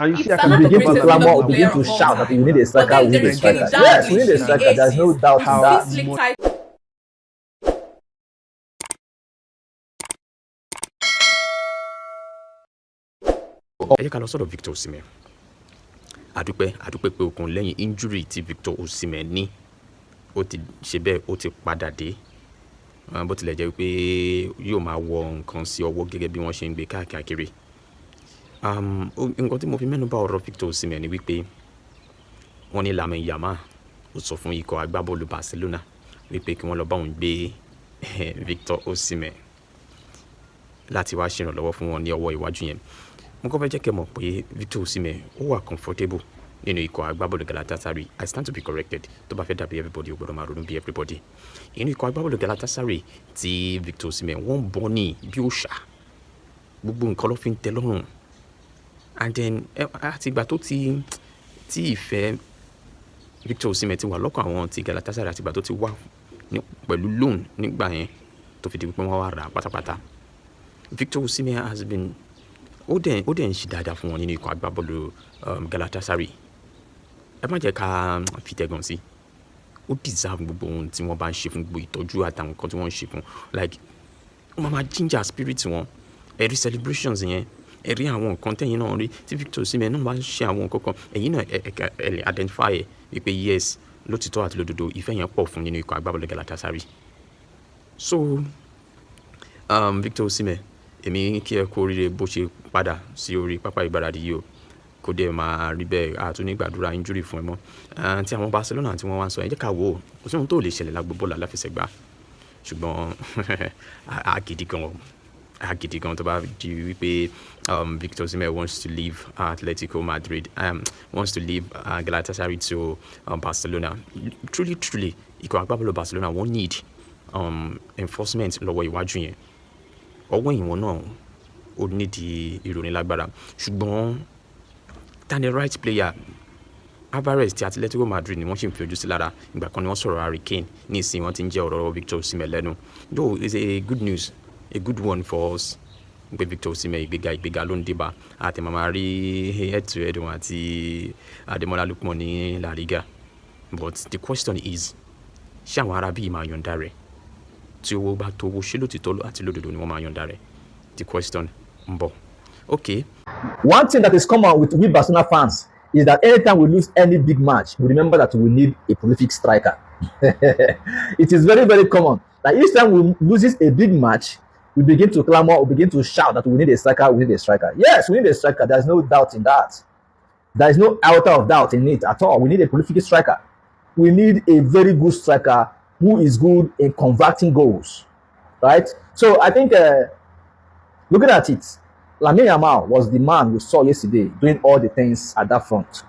And you see, I It's can Salah the begin to greatest clamor or Liverpool begin player to of all shout that we time. need a But striker, then we there need a is Kane striker. down Yes, we in need a the striker. There's no 80s. doubt in With that. 6 league titles. ẹ jẹ́ ká lọ sọ́dọ̀ Victor Osimhen. àdúpẹ́ pé okùn lẹ́yìn injury tí Victor Osimhen ní ó ti ṣe bẹ́ẹ̀ ó ti padà dé bó tilẹ̀ jẹ́ pé yóò máa wọ nǹkan sí ọwọ́ gẹ́gẹ́ bí wọ́n ṣe ń gbé káàkiri. Nǹkan tí mo fi mẹ́nu bà ọ̀rọ̀ Victor Osimhen ni wípé wọ́n ní Lamine Yamal ó sọ fún ikọ̀ agbábọ́ọ̀lù Barcelona wípé kí wọ́n lọ bá òun gbé Victor Osimhen láti wá ṣèrànlọ́wọ́ fún wọn ní ọwọ́ iwájú yẹn. Mo kọ́ fẹ́ jẹ́ kẹ́ mọ̀ pé Victor Osimhen ó wà comfortable nínú ikọ̀ agbábọ́ọ̀lù Galatasaray. I stand to be corrected. Tó bá fẹ́ dàbí everybody ó gbọ́dọ̀ máa ronú bí everybody. Inú ikọ̀ agbábọ́ọ̀lù Galatasaray tí Victor Osimhen wọ́n bọ́ ní bí òòṣà, gbogbo nǹkan ló fi ń tẹ́ lọ́rùn. And then àti ìgbà tó tí ìfẹ́ Victor Osimhen ti wà lọ́kàn àwọn ti Galatasaray, àti ìgbà tó ti wà pẹ̀lú loan nígbà yẹn tó fi di wípé wọ́n wá rà pátápátá. Victor Osimhen has been ó dẹ̀ ń ṣe dáadáa fún wọn nínú ikọ̀ agbábọ́ọ̀lù Galatasaray. Ẹ má jẹ́ ká fi tẹ̀gàn sí, ó deserve gbogbo ohun tí wọ́n bá ń ṣe fún, gbogbo ìtọ́jú àtàwọn nǹkan tí wọ́n ń ṣe fún. Like wọ́n máa ginger spirit wọn, ẹ̀rí celebrations yẹn, ẹ̀rí àwọn nǹkan tẹ̀yìn náà rí tí Victor Osimhen náà bá ń ṣe àwọn nǹkan kan, ẹ̀yìn náà ẹ̀ lè identify ẹ̀ wípé yes, lótìtọ́ àti lódodo ìfẹ́ yẹn pọ̀ fún nínú ikọ̀ agbábọ́ọ̀lù Galatasaray. So Victor Osimhen, èmi kí ẹ kú oríire bó ṣe padà sí orí pápá ìgbáradì yìí o, kó dẹ̀ máa rí bẹ́ẹ̀ àtúnígbàdúrà injury fún ẹ mọ́. Tí àwọn Barcelona tí wọ́n wá ń sọ ẹ jẹ́ ká wò ó, kò sí ohun tó lè ṣẹlẹ̀ lágbo bọ́ọ̀lù aláfẹsẹ̀gbá, ṣùgbọ́n àgìdì gan tó bá di wípé Victor Osimhen wants to leave Atletico Madrid, wants to leave Galatasaray to Barcelona. Truly ikọ̀ agbábọ́ọ̀lù Barcelona wọ́n need enforcement lọ́wọ́ iwájú yẹn. Ọwọ́ ìwọ̀n náà ó nídìí ìròyìn lágbára, ṣùgbọ́n tani right player Alvarez ti Atletico Madrid ni wọ́n sì ń fi ojú sí lára. Ìgbà kan ni wọ́n sọ̀rọ̀ Harry Kane, ní ìsìn wọ́n ti ń jẹ́ ọ̀rọ̀ Victor Osimhen lẹ́nu. Though it's a good news, a good one for us pé Victor Osimhen ìgbéga ló ń débá, àti màmá rí head to head wọn àti Ademola Lookman ní La Liga. But the question is, ṣé àwọn ará bíi máa yọ̀ǹda rẹ̀? Tí owó bá tó owó, ṣé lótìtọ́ àti lódodo ni wọ́n máa yọ̀ǹda rẹ̀? The question ń bọ̀. Okay. One thing that is common with we Barcelona fans is that anytime we lose any big match, we remember that we need a prolific striker. It is very, very common that each time we lose a big match, we begin to clamor or begin to shout that we need a striker, we need a striker. Yes, we need a striker. There's no doubt in that. There is no iota of doubt in it at all. We need a prolific striker. We need a very good striker who is good in converting goals, right? So I think looking at it, Lamine Yamal was the man we saw yesterday doing all the things at that front.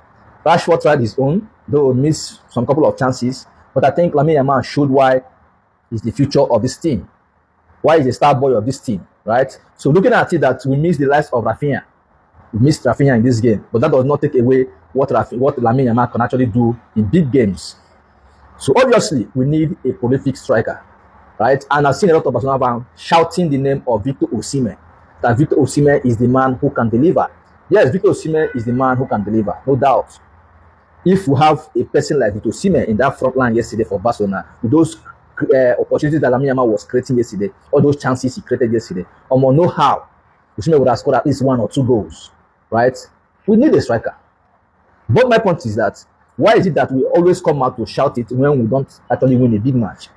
Rashford tried his own, though missed some couple of chances, but I think Lamine Yamal showed why he's the future of this team, why he's the star boy of this team, right? So looking at it, that we missed the likes of Rafinha. We missed Rafinha in this game, but that does not take away what Lamine Yamal can actually do in big games. So obviously, we need a prolific striker, right? And I've seen a lot of Barcelona fans shouting the name of Victor Osimhen, that Victor Osimhen is the man who can deliver. Yes, Victor Osimhen is the man who can deliver, no doubt. If we have a person like Victor Osimhen in that front line yesterday for Barcelona, with those opportunities that Lamine Yamal was creating yesterday, all those chances he created yesterday, know how Osimhen would have scored at least 1 or 2 goals, right? We need a striker. But my point is that, why is it that we always come out to shout it when we don't actually win a big match?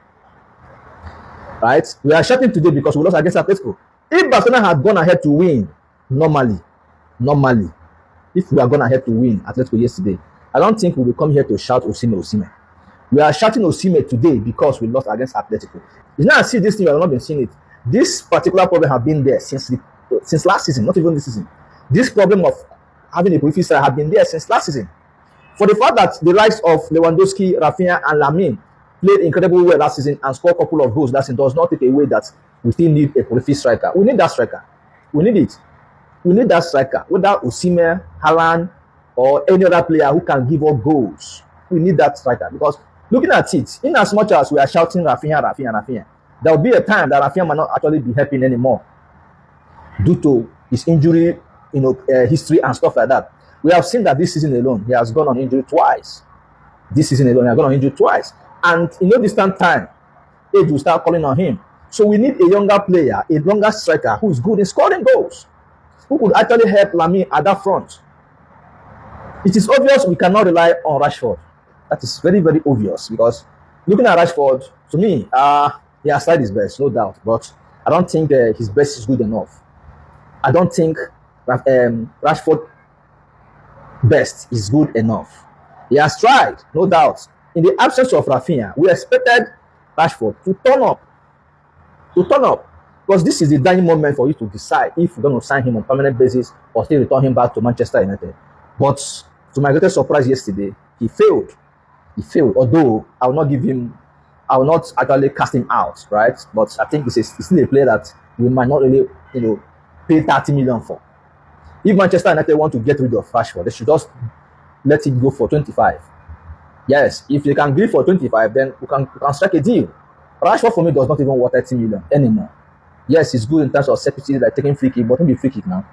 Right? We are shouting today because we lost against Atletico. If Barcelona had gone ahead to win, normally, if we are going ahead to win Atletico yesterday, I don't think we will come here to shout Osimhen. We are shouting Osimhen today because we lost against Atletico. It's not as if this thing, we have not been seeing it. This particular problem has been there since last season, not even this season. This problem of having a prolific striker has been there since last season. For the fact that the likes of Lewandowski, Rafinha, and Lamine played incredibly well last season and scored a couple of goals last season does not take away that we still need a prolific striker. We need that striker. We need it. We need that striker. Whether Osimhen, Haaland, or any other player who can give us goals, we need that striker. Because looking at it, in as much as we are shouting Rafinha, there will be a time that Rafinha might not actually be helping anymore due to his injury, history and stuff like that. We have seen that this season alone, he has gone on injury twice. This season alone, he has gone on injury twice. And in no distant time, age will start calling on him. So we need a younger player, a younger striker who is good in scoring goals, who could actually help Lamine at that front. It is obvious we cannot rely on Rashford. That is very, very obvious, because looking at Rashford, to me, he has tried his best, no doubt, but I don't think his best is good enough. I don't think Rashford best is good enough. He has tried, no doubt. In the absence of Rafinha, we expected Rashford to turn up. Because this is the dying moment for you to decide if you're going to sign him on permanent basis or still return him back to Manchester United. But to my greatest surprise yesterday, he failed. Although I will not actually cast him out, right? But I think he's still a player that we might not really, pay 30 million for. If Manchester United want to get rid of Rashford, they should just let him go for 25. Yes, if they can agree for 25, then we can strike a deal. Rashford for me does not even worth 30 million anymore. Yes, he's good in terms of security, like taking free kick, but don't be free kick now.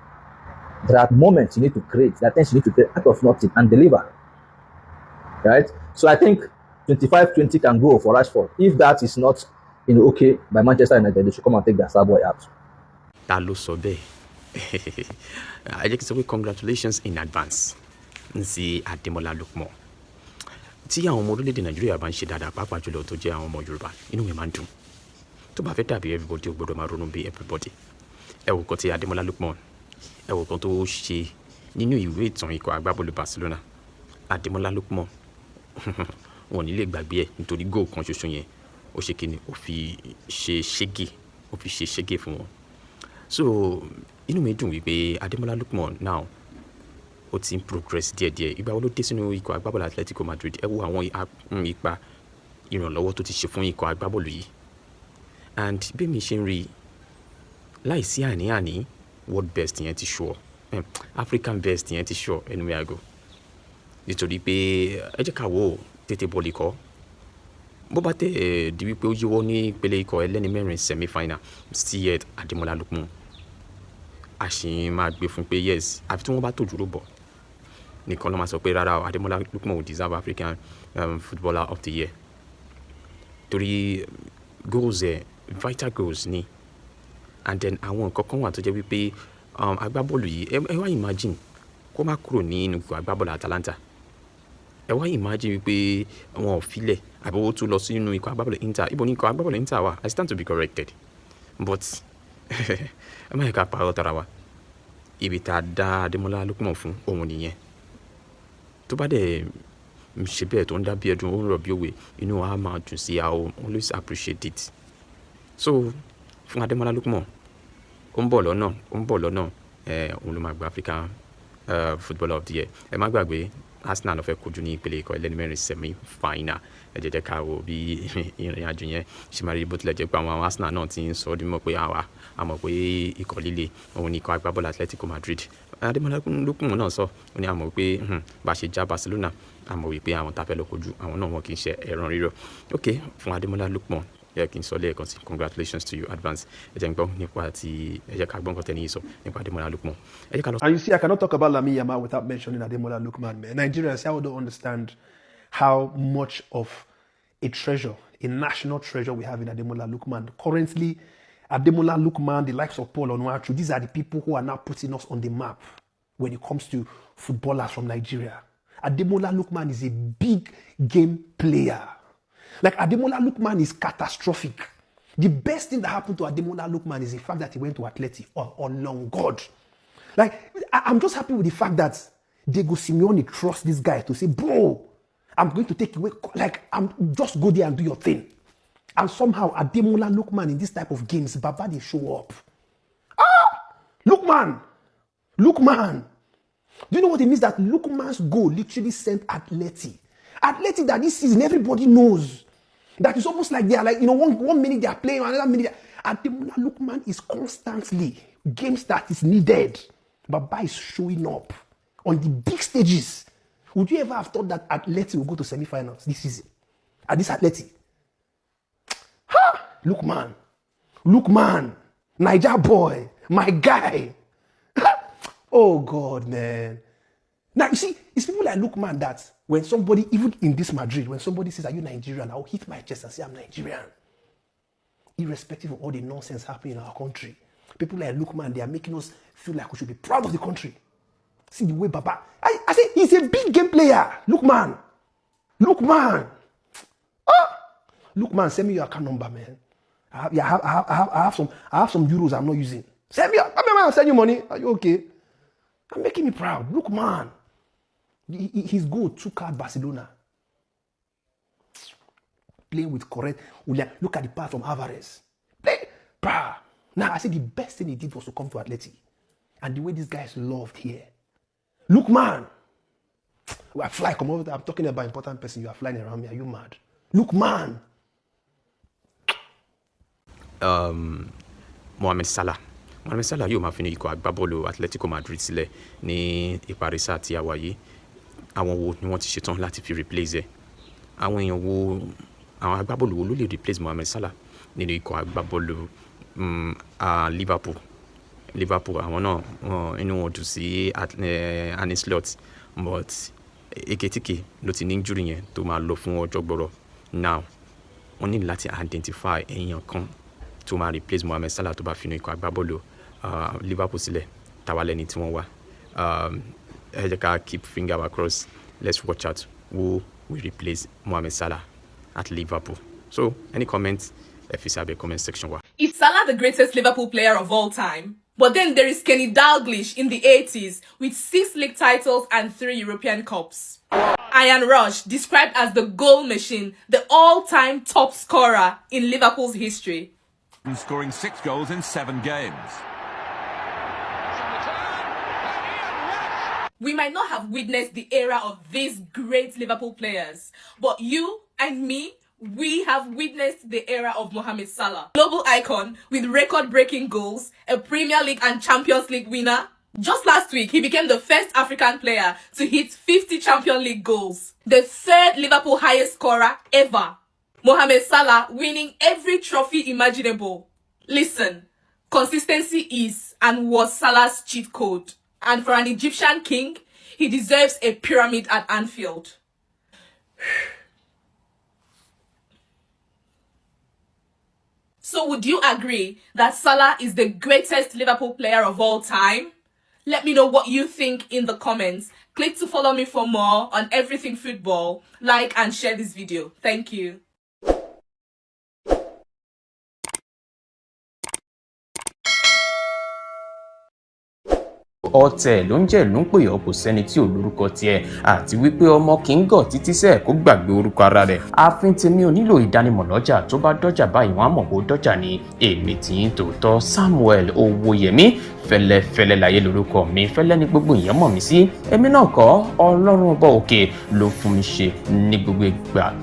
There are moments you need to create, there are things you need to create out of nothing and deliver. Right? So I think 25-20 can go for Rashford. If that is not okay by Manchester United, they should come and take their star boy out. Ta ló sọ bẹ́ẹ̀? Ẹ jẹ́ kí n sọ pé congratulations in advance sí Ademola Lookman. Tí àwọn ọmọ orílẹ̀-èdè Nàìjíríà bá ń ṣe dáadáa, pàápàá jùlọ tó jẹ́ àwọn ọmọ Yorùbá, inú mi máa ń dùn. Tó bá fẹ́ dàbí everybody, ó gbọ́dọ̀ máa ronú bí everybody. Ẹ wò kan tí Ademola Lookman, ẹ wò kan tó ṣe nínú ìwé ìtàn ikọ̀ agbábọ́ọ̀lù Barcelona. Ademola Lookman wọn ní lè gbàgbé ẹ̀ nítorí góò kan ṣoṣo yẹn ó ṣe kíni ó fi ṣe ṣégè fún wọn. So inú mi dùn wípé Ademola Lookman now ó ti ń progress díẹ̀díẹ̀. Ìgbà wo ló dé sínú ikọ̀ agbábọ́ọ̀lù Atletico Madrid? Ẹ wo àwọn ipa ìrànlọ́wọ́ tó ti ṣe fún ikọ̀ agbábọ́ọ̀lù yìí. And bí mi ṣe ń rí láìsí àní-àní, world best yẹn ti sure, African best yẹn ti sure ẹnu mi àgọ́. Nítorí pé ẹ jẹ́ ká wò ó tètè bọ́ọ̀lì kọ́. Bó bá tẹ̀ di wípé ó yíwọ́ ní ìpele ikọ̀ ẹlẹ́ni mẹ́rin semi-final sí Ademola Lookman, a sì máa gbé fún pé yes, àfi tí wọ́n bá tòjú rò bọ̀ nìkan ló máa sọ pé rárá o, Ademola Lookman ò deserve African footballer of the year. Torí goals vital goals ni, and then àwọn nǹkan kan wà tó jẹ́ wípé agbábọ́ọ̀lù yìí ẹ wá imagine kó má kúrò nínú agbábọ́ọ̀lù Atalanta. Ẹ wá imagine wípé wọn ò filẹ̀ àbí ó tún lọ sínú ikọ̀ agbábọ́ọ̀lù Inter. Ibo ni ikọ̀ agbábọ́ọ̀lù Inter wà? I stand to be corrected, but ẹ má yẹ ká parọ́ tara wa. Ibi tá a dá Ademola Lookman fún òun nìyẹn. Tó bá dẹ̀ ṣe bẹ́ẹ̀ tó ń dá bí ẹdun ó ń rọ̀ bí òwe, inú wa máa dùn sí i. I will always appreciate it. So fún Ademola Lookman, ó ń bọ̀ lọ́nà òun ló máa gba African footballer of the year. Ẹ má gbàgbé Arsenal ló fẹ́ kojú ní ìpele ikọ̀ ẹlẹ́ni mẹ́rin semi-final. Ẹ jẹ́ ká wò bí ìrìn àjò yẹn ṣe máa rí, bó tilẹ̀ jẹ́ pé àwọn Arsenal náà ti ń sọ ọdún mọ́ pé a mọ̀ pé ikọ̀ líle òun ni ikọ̀ agbábọ́ọ̀lù Atletico Madrid. Ademola Lookman náà sọ ó ní a mọ̀ pé bá a ṣe já Barcelona, a mọ̀ wípé àwọn tá a fẹ́ lọ kojú àwọn náà wọn kì í ṣe ẹran rírọ̀. Ok, fún Ademola Lookman, ẹ kì í sọ lẹ́ẹ̀kan sí congratulations to you advance. Ẹ jẹ́ n gbọ́ nípa ti ẹ jẹ́ ká gbọ́ nǹkan tẹ́ni yìí sọ nípa Ademola Lookman. And you see, I cannot talk about Lamine Yamal without mentioning Ademola Lookman, man. Nigerians, I don't understand how much of a treasure, a national treasure we have in Ademola Lookman. Currently, Ademola Lookman, the likes of Paul Onuachu, these are the people who are now putting us on the map when it comes to footballers from Nigeria. Ademola Lookman is a big game player. Like, Ademola Lookman is catastrophic. The best thing that happened to Ademola Lookman is the fact that he went to Atleti. Oh no, God. Like, I'm just happy with the fact that Diego Simeone trusts this guy to say, bro, I'm going to take away, like, just go there and do your thing. And somehow, Ademola Lookman in this type of games, Baba, they show up. Lookman. Do you know what it means that Lookman's goal literally sent Atleti that this season, everybody knows that it's almost like they are like, one minute they are playing, another minute. Ademola Lookman is constantly games that is needed. Baba is showing up on the big stages. Would you ever have thought that Atleti will go to semi-finals this season? At this Atleti? Lookman, Niger boy, my guy. Oh God, man. Now, you see, it's people like Lookman that when somebody, even in this Madrid, when somebody says, are you Nigerian? I'll hit my chest and say, I'm Nigerian. Irrespective of all the nonsense happening in our country. People like Lookman, they are making us feel like we should be proud of the country. See the way Baba, I say, he's a big game player. Lookman. Lookman. Lookman, send me your account number, man. I have some euros I'm not using. Send me, I'll send you money. Are you okay? I'm making me proud. Lookman. His goal took out Barcelona. Playing with correct. Look at the pass from Alvarez. Now, I say the best thing he did was to come to Atleti. And the way these guys loved here. Lookman. I fly, come over there. I'm talking about important person. You are flying around me. Are you mad? Lookman. Mohamed Salah yóò máa fi ní ikọ̀ agbábọ́ọ̀lù Atletico Madrid sílẹ̀ ní ìparí sáà tí a wà yìí. Àwọn wo ni wọ́n ti ṣetán láti fi replace ẹ̀? Àwọn èèyàn wo, àwọn agbábọ́ọ̀lù wo ló lè replace Mohamed Salah nínú ikọ̀ agbábọ́ọ̀lù Liverpool? Àwọn náà inú wọn dùn sí Arne Slot, but Ekitike ló ti ní injury yẹn tó máa lọ fún ọjọ́ gbọ́rọ̀. Now wọ́n ní láti identify èèyàn kan tó máa replace Mohamed Salah tó bá fi inú ikọ̀ agbábọ́ọ̀lù Liverpool sílẹ̀ táwa lẹ́ni tí wọ́n wá. Ẹ jẹ́ ká keep finger across. Let's watch out who will replace Mohamed Salah at Liverpool. So, any comments? If you have a comment section. Is Salah the greatest Liverpool player of all time? But then there is Kenny Dalglish in the 80s with 6 league titles and 3 European Cups. Ian Rush, described as the goal machine, the all-time top scorer in Liverpool's history. Scoring 6 goals in 7 games. We might not have witnessed the era of these great Liverpool players, but you and me, we have witnessed the era of Mohamed Salah. Global icon with record-breaking goals, a Premier League and Champions League winner. Just last week, he became the first African player to hit 50 Champions League goals. The 3rd Liverpool highest scorer ever. Mohamed Salah winning every trophy imaginable. Listen, consistency is and was Salah's cheat code. And for an Egyptian king, he deserves a pyramid at Anfield. So would you agree that Salah is the greatest Liverpool player of all time? Let me know what you think in the comments. Click to follow me for more on everything football. Like and share this video. Thank you. Ọ̀tẹ̀ ló ń jẹ́ ló ń pè ọ́, kò sẹ́ni tí ò lórúkọ tiẹ̀, àti wípé ọmọ kì í gọ̀ títí sẹ́ẹ̀ kó gbàgbé orúkọ ara rẹ̀. Àfin tèmi ò nílò ìdánimọ̀ lọ́jà, tó bá dọ́jà báyìí wọ́n á mọ̀ bó dọ́jà ni. Èmi tí ń tòótọ́ Samuel Owóyẹmí, fẹ́lẹ́fẹ́lẹ́ láyé lórúkọ mi, fẹ́lẹ́ ní gbogbo èèyàn mọ̀ mí sí. Èmi náà kọ́, Ọlọ́run ọba òkè ló fún mi ṣe ní gbogbo ìgbà.